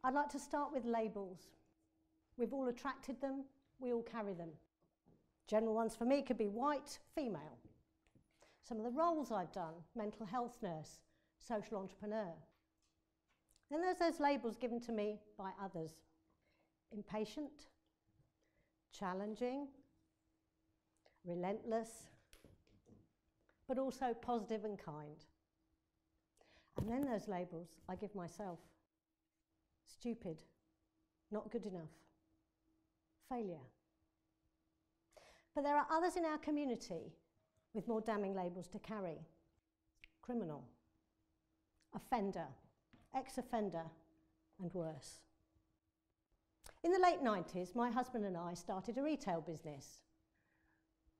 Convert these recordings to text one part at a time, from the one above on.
I'd like to start with labels. We've all attracted them, we all carry them. General ones for me could be white, female. Some of the roles I've done: mental health nurse, social entrepreneur. Then there's those labels given to me by others: impatient, challenging, relentless, but also positive and kind. And then those labels I give myself: stupid, not good enough, failure. But there are others in our community with more damning labels to carry: criminal, offender, ex-offender, and worse. In the late 90s, my husband and I started a retail business.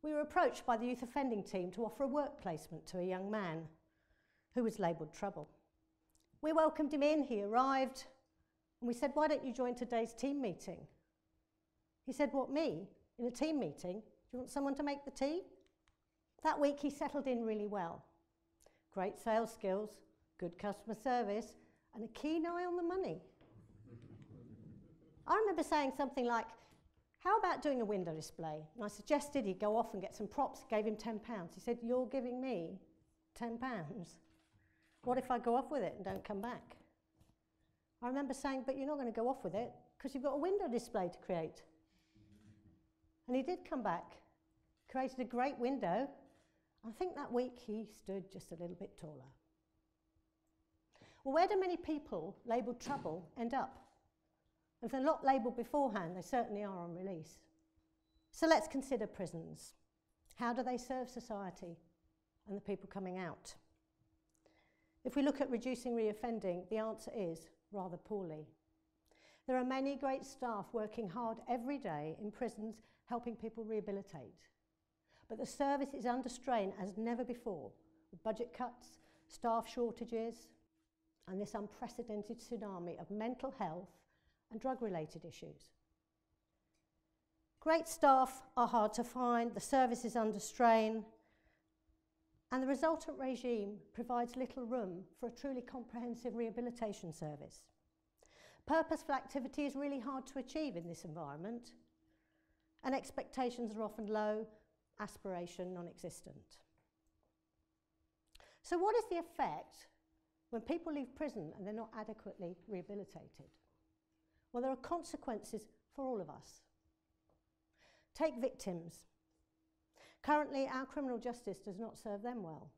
We were approached by the youth offending team to offer a work placement to a young man who was labelled trouble. We welcomed him in, he arrived, and we said, "Why don't you join today's team meeting?" He said, "What, me? In a team meeting? Do you want someone to make the tea?" That week he settled in really well. Great sales skills, good customer service, and a keen eye on the money. I remember saying something like, "How about doing a window display?" And I suggested he go off and get some props, gave him £10. He said, "You're giving me £10? What if I go off with it and don't come back?" I remember saying, "But you're not going to go off with it because you've got a window display to create." And he did come back, created a great window. I think that week he stood just a little bit taller. Well, where do many people labelled trouble end up? If they're not labelled beforehand, they certainly are on release. So let's consider prisons. How do they serve society and the people coming out? If we look at reducing reoffending, the answer is rather poorly. There are many great staff working hard every day in prisons helping people rehabilitate. But the service is under strain as never before, with budget cuts, staff shortages, and this unprecedented tsunami of mental health and drug-related issues. Great staff are hard to find, the service is under strain, and the resultant regime provides little room for a truly comprehensive rehabilitation service. Purposeful activity is really hard to achieve in this environment, and expectations are often low, aspiration non-existent. So what is the effect when people leave prison and they're not adequately rehabilitated? Well, there are consequences for all of us. Take victims. Currently, our criminal justice does not serve them well.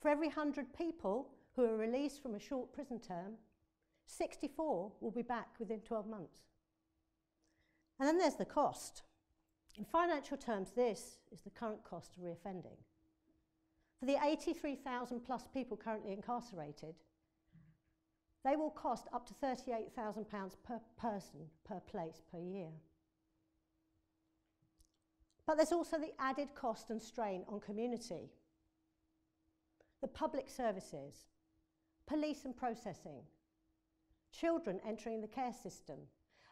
For every 100 people who are released from a short prison term, 64 will be back within 12 months. And then there's the cost. In financial terms, this is the current cost of reoffending. For the 83,000 plus people currently incarcerated, they will cost up to £38,000 per person, per place, per year. But there's also the added cost and strain on community. The public services, police and processing, children entering the care system,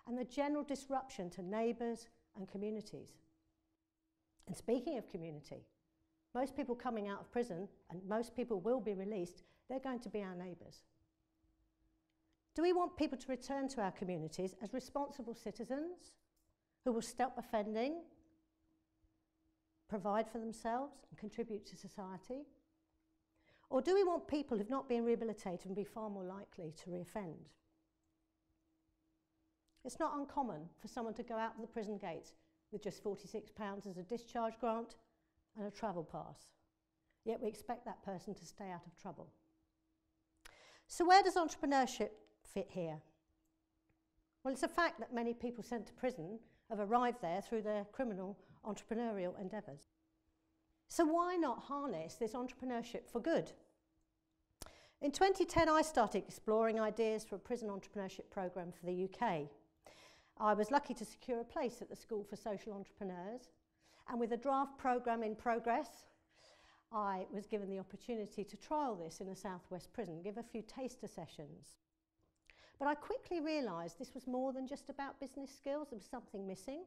and the general disruption to neighbours and communities. And speaking of community, most people coming out of prison, and most people will be released, they're going to be our neighbours. Do we want people to return to our communities as responsible citizens who will stop offending, provide for themselves and contribute to society? Or do we want people who've not been rehabilitated and be far more likely to reoffend? It's not uncommon for someone to go out of the prison gates with just £46 as a discharge grant and a travel pass. Yet we expect that person to stay out of trouble. So where does entrepreneurship fit here? Well, it's a fact that many people sent to prison have arrived there through their criminal entrepreneurial endeavours. So why not harness this entrepreneurship for good? In 2010, I started exploring ideas for a prison entrepreneurship programme for the UK. I was lucky to secure a place at the School for Social Entrepreneurs, and with a draft programme in progress, I was given the opportunity to trial this in a southwest prison, give a few taster sessions. But I quickly realised this was more than just about business skills, there was something missing.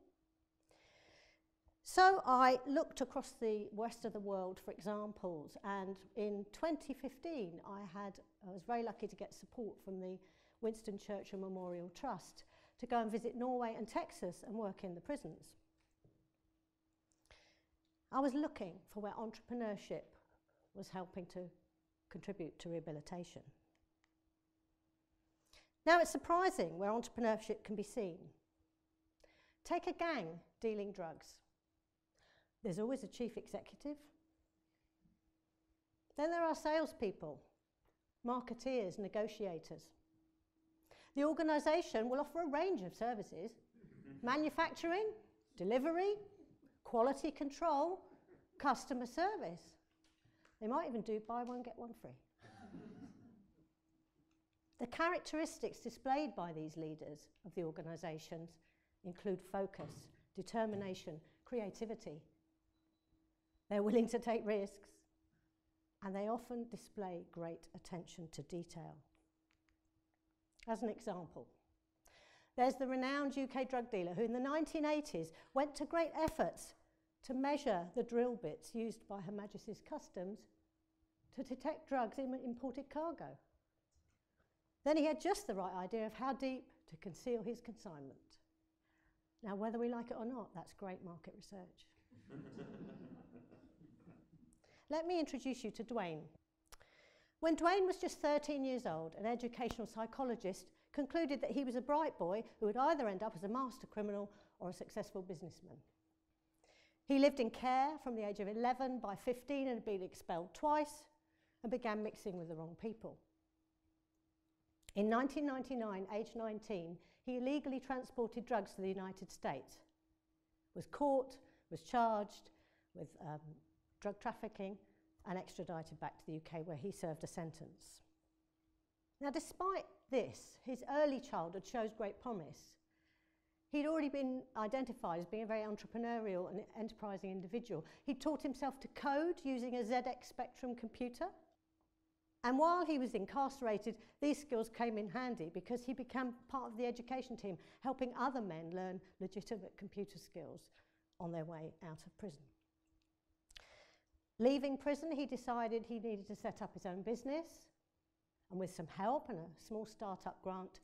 So I looked across the west of the world for examples, and in 2015 I was very lucky to get support from the Winston Churchill Memorial Trust to go and visit Norway and Texas and work in the prisons. I was looking for where entrepreneurship was helping to contribute to rehabilitation. Now it's surprising where entrepreneurship can be seen. Take a gang dealing drugs. There's always a chief executive. Then there are salespeople, marketeers, negotiators. The organisation will offer a range of services: manufacturing, delivery, quality control, customer service. They might even do buy one, get one free. The characteristics displayed by these leaders of the organisations include focus, determination, creativity. They're willing to take risks, and they often display great attention to detail. As an example, there's the renowned UK drug dealer who in the 1980s went to great efforts to measure the drill bits used by Her Majesty's Customs to detect drugs in imported cargo. Then he had just the right idea of how deep to conceal his consignment. Now, whether we like it or not, that's great market research. Let me introduce you to Dwayne. When Dwayne was just 13 years old, an educational psychologist concluded that he was a bright boy who would either end up as a master criminal or a successful businessman. He lived in care from the age of 11. By 15 and had been expelled twice and began mixing with the wrong people. In 1999, aged 19, he illegally transported drugs to the United States, was caught, was charged with drug trafficking and extradited back to the UK where he served a sentence. Now, despite this, his early childhood shows great promise. He'd already been identified as being a very entrepreneurial and enterprising individual. He taught himself to code using a ZX Spectrum computer. And while he was incarcerated, these skills came in handy because he became part of the education team, helping other men learn legitimate computer skills on their way out of prison. Leaving prison, he decided he needed to set up his own business. And with some help and a small startup grant,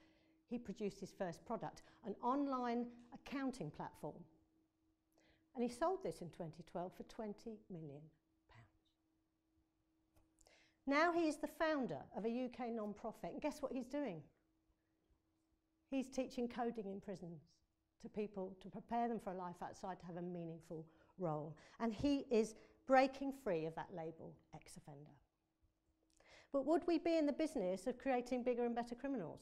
he produced his first product, an online accounting platform. And he sold this in 2012 for £20 million. Now he is the founder of a UK non-profit, and guess what he's doing? He's teaching coding in prisons to people to prepare them for a life outside, to have a meaningful role. And he is breaking free of that label, ex-offender. But would we be in the business of creating bigger and better criminals?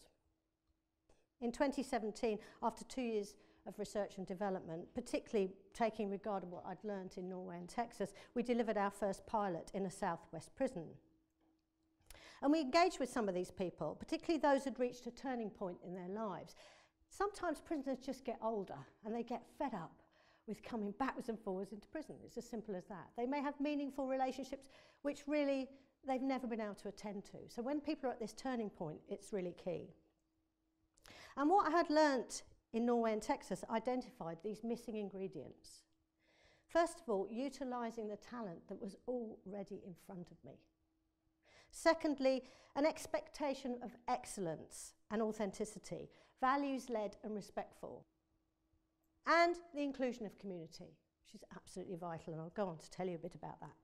In 2017, after 2 years of research and development, particularly taking regard of what I'd learned in Norway and Texas, we delivered our first pilot in a southwest prison. And we engaged with some of these people, particularly those who'd reached a turning point in their lives. Sometimes prisoners just get older and they get fed up with coming backwards and forwards into prison. It's as simple as that. They may have meaningful relationships which really they've never been able to attend to. So when people are at this turning point, it's really key. And what I had learnt in Norway and Texas identified these missing ingredients. First of all, utilising the talent that was already in front of me. Secondly, an expectation of excellence and authenticity, values-led and respectful. And the inclusion of community, which is absolutely vital, and I'll go on to tell you a bit about that.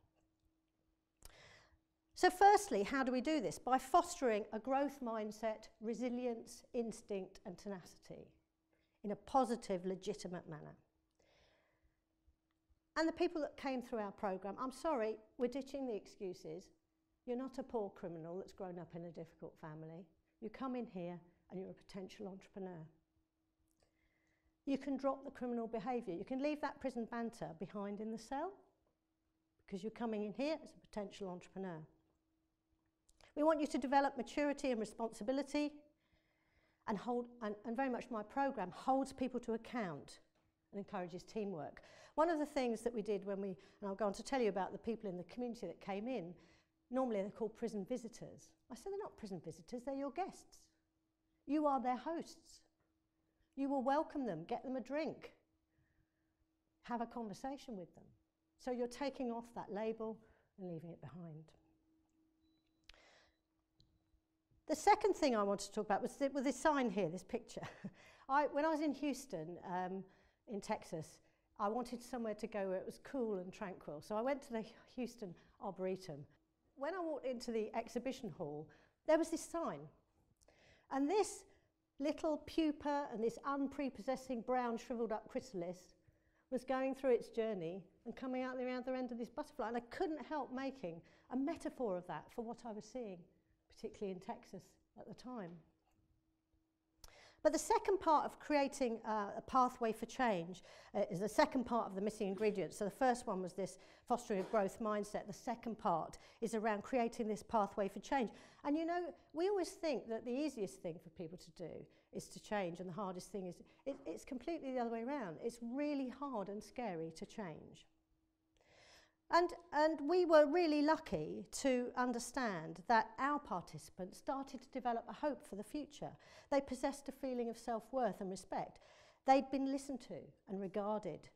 So firstly, how do we do this? By fostering a growth mindset, resilience, instinct and tenacity in a positive, legitimate manner. And the people that came through our programme, I'm sorry, we're ditching the excuses. You're not a poor criminal that's grown up in a difficult family. You come in here and you're a potential entrepreneur. You can drop the criminal behaviour. You can leave that prison banter behind in the cell because you're coming in here as a potential entrepreneur. We want you to develop maturity and responsibility and very much my programme holds people to account and encourages teamwork. One of the things that we did and I'll go on to tell you about the people in the community that came in, normally they're called prison visitors. I said they're not prison visitors, they're your guests. You are their hosts. You will welcome them, get them a drink, have a conversation with them. So you're taking off that label and leaving it behind. The second thing I wanted to talk about was this sign here, this picture. When I was in Houston, in Texas, I wanted somewhere to go where it was cool and tranquil. So I went to the Houston Arboretum. When I walked into the exhibition hall, there was this sign. And this little pupa and this unprepossessing brown shriveled up chrysalis was going through its journey and coming out the other end of this butterfly. And I couldn't help making a metaphor of that for what I was seeing, particularly in Texas at the time. But the second part of creating a pathway for change is the second part of the missing ingredients. So the first one was this fostering a growth mindset. The second part is around creating this pathway for change. And you know, we always think that the easiest thing for people to do is to change, and the hardest thing is, it's completely the other way around. It's really hard and scary to change. And we were really lucky to understand that our participants started to develop a hope for the future. They possessed a feeling of self-worth and respect. They'd been listened to and regarded,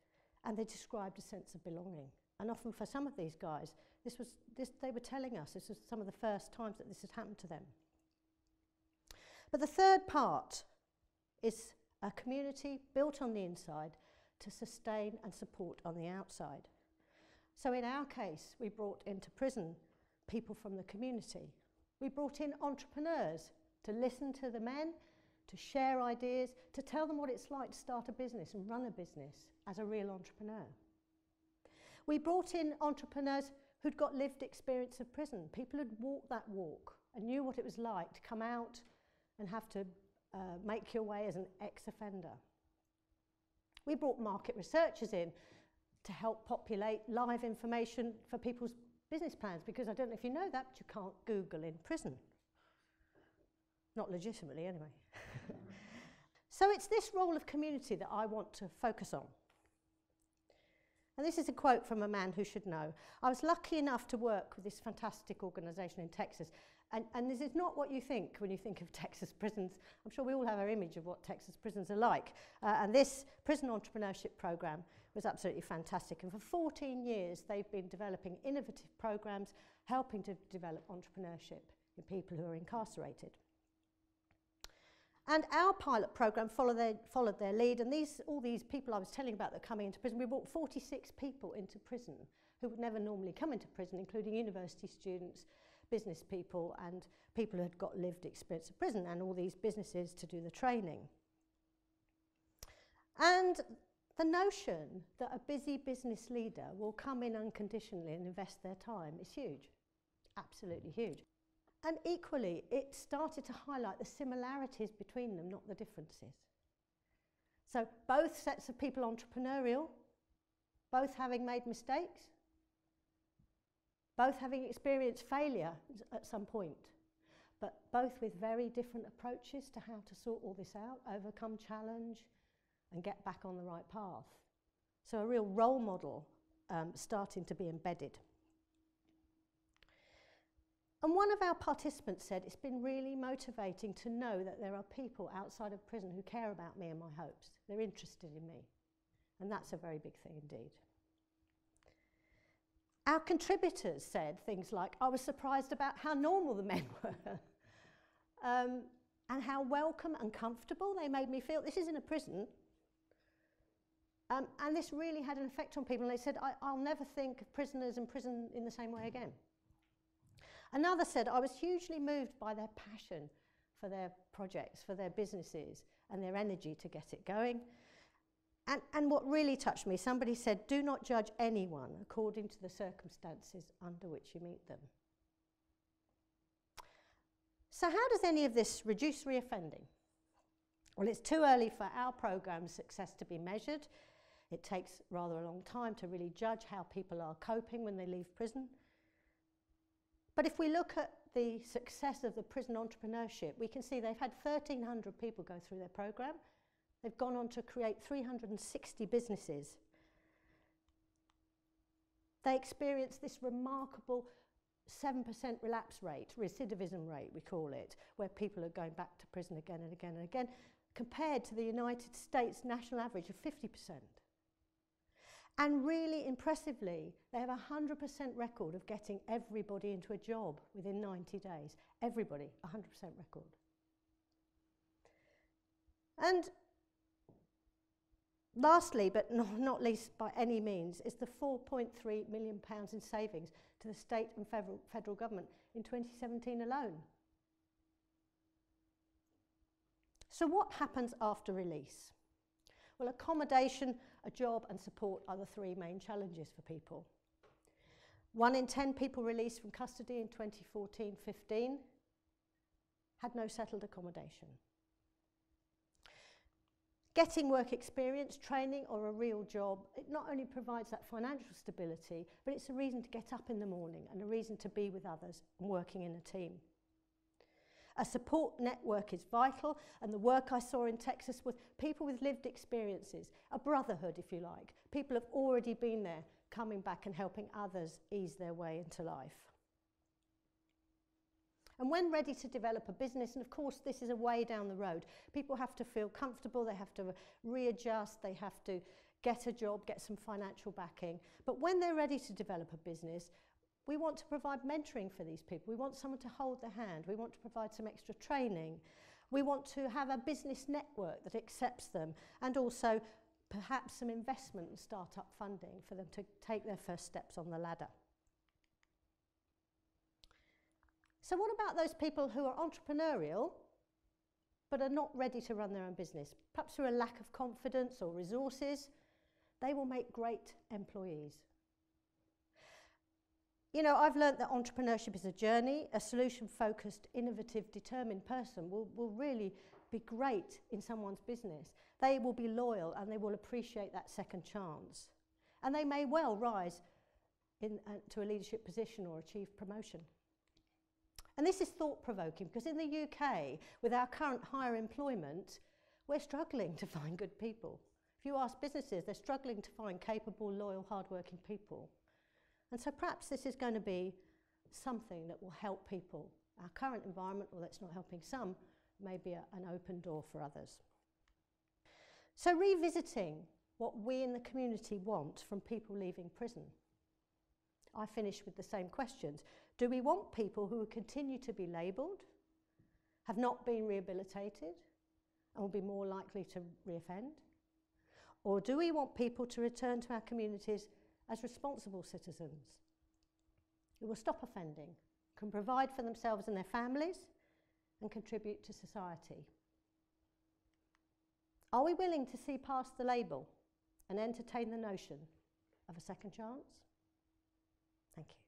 and they described a sense of belonging. And often for some of these guys, they were telling us this was some of the first times that this had happened to them. But the third part is a community built on the inside to sustain and support on the outside. So in our case, we brought into prison people from the community. We brought in entrepreneurs to listen to the men, to share ideas, to tell them what it's like to start a business and run a business as a real entrepreneur. We brought in entrepreneurs who'd got lived experience of prison, people who'd walked that walk and knew what it was like to come out and have to make your way as an ex-offender. We brought market researchers in to help populate live information for people's business plans, because I don't know if you know that, but you can't Google in prison. Not legitimately, anyway. So it's this role of community that I want to focus on. And this is a quote from a man who should know. I was lucky enough to work with this fantastic organisation in Texas. And this is not what you think when you think of Texas prisons. I'm sure we all have our image of what Texas prisons are like. And this prison entrepreneurship program was absolutely fantastic. And for 14 years, they've been developing innovative programs, helping to develop entrepreneurship in people who are incarcerated. And our pilot program followed their lead. And all these people I was telling about that are coming into prison, we brought 46 people into prison who would never normally come into prison, including university students, business people, and people who had got lived experience of prison, and all these businesses to do the training. And the notion that a busy business leader will come in unconditionally and invest their time is huge, absolutely huge. And equally, it started to highlight the similarities between them, not the differences. So both sets of people entrepreneurial, both having made mistakes, both having experienced failure at some point, but both with very different approaches to how to sort all this out, overcome challenge, and get back on the right path. So a real role model starting to be embedded. And one of our participants said, it's been really motivating to know that there are people outside of prison who care about me and my hopes. They're interested in me. And that's a very big thing indeed. Our contributors said things like, I was surprised about how normal the men were and how welcome and comfortable they made me feel. This isn't a prison. And this really had an effect on people. And they said, I'll never think of prisoners in prison in the same way again. Another said, I was hugely moved by their passion for their projects, for their businesses, and their energy to get it going. And what really touched me, somebody said, do not judge anyone according to the circumstances under which you meet them. So how does any of this reduce reoffending? Well, it's too early for our program's success to be measured. It takes rather a long time to really judge how people are coping when they leave prison. But if we look at the success of the prison entrepreneurship, we can see they've had 1,300 people go through their program. They've gone on to create 360 businesses. They experienced this remarkable 7% relapse rate, recidivism rate we call it, where people are going back to prison again and again and again, compared to the United States national average of 50%. And really impressively, they have a 100% record of getting everybody into a job within 90 days. Everybody, 100% record. And lastly, but not least by any means, is the £4.3 million in savings to the state and federal government in 2017 alone. So what happens after release? Well, accommodation, a job and support are the three main challenges for people. 1 in 10 people released from custody in 2014-15 had no settled accommodation. Getting work experience, training or a real job, it not only provides that financial stability, but it's a reason to get up in the morning and a reason to be with others and working in a team. A support network is vital, and the work I saw in Texas with people with lived experiences, a brotherhood if you like. People have already been there, coming back and helping others ease their way into life. And when ready to develop a business, and of course this is a way down the road, people have to feel comfortable, they have to readjust, they have to get a job, get some financial backing. But when they're ready to develop a business, we want to provide mentoring for these people. We want someone to hold their hand. We want to provide some extra training. We want to have a business network that accepts them, and also perhaps some investment and start-up funding for them to take their first steps on the ladder. So what about those people who are entrepreneurial but are not ready to run their own business? Perhaps through a lack of confidence or resources. They will make great employees. You know, I've learnt that entrepreneurship is a journey. A solution-focused, innovative, determined person will really be great in someone's business. They will be loyal and they will appreciate that second chance. And they may well rise to a leadership position or achieve promotion. And this is thought-provoking because in the UK, with our current higher employment, we're struggling to find good people. If you ask businesses, they're struggling to find capable, loyal, hard-working people. And so perhaps this is going to be something that will help people. Our current environment, although it's not helping some, may be an open door for others. So revisiting what we in the community want from people leaving prison. I finish with the same questions. Do we want people who will continue to be labelled, have not been rehabilitated, and will be more likely to reoffend? Or do we want people to return to our communities as responsible citizens who will stop offending, can provide for themselves and their families, and contribute to society? Are we willing to see past the label and entertain the notion of a second chance? Thank you.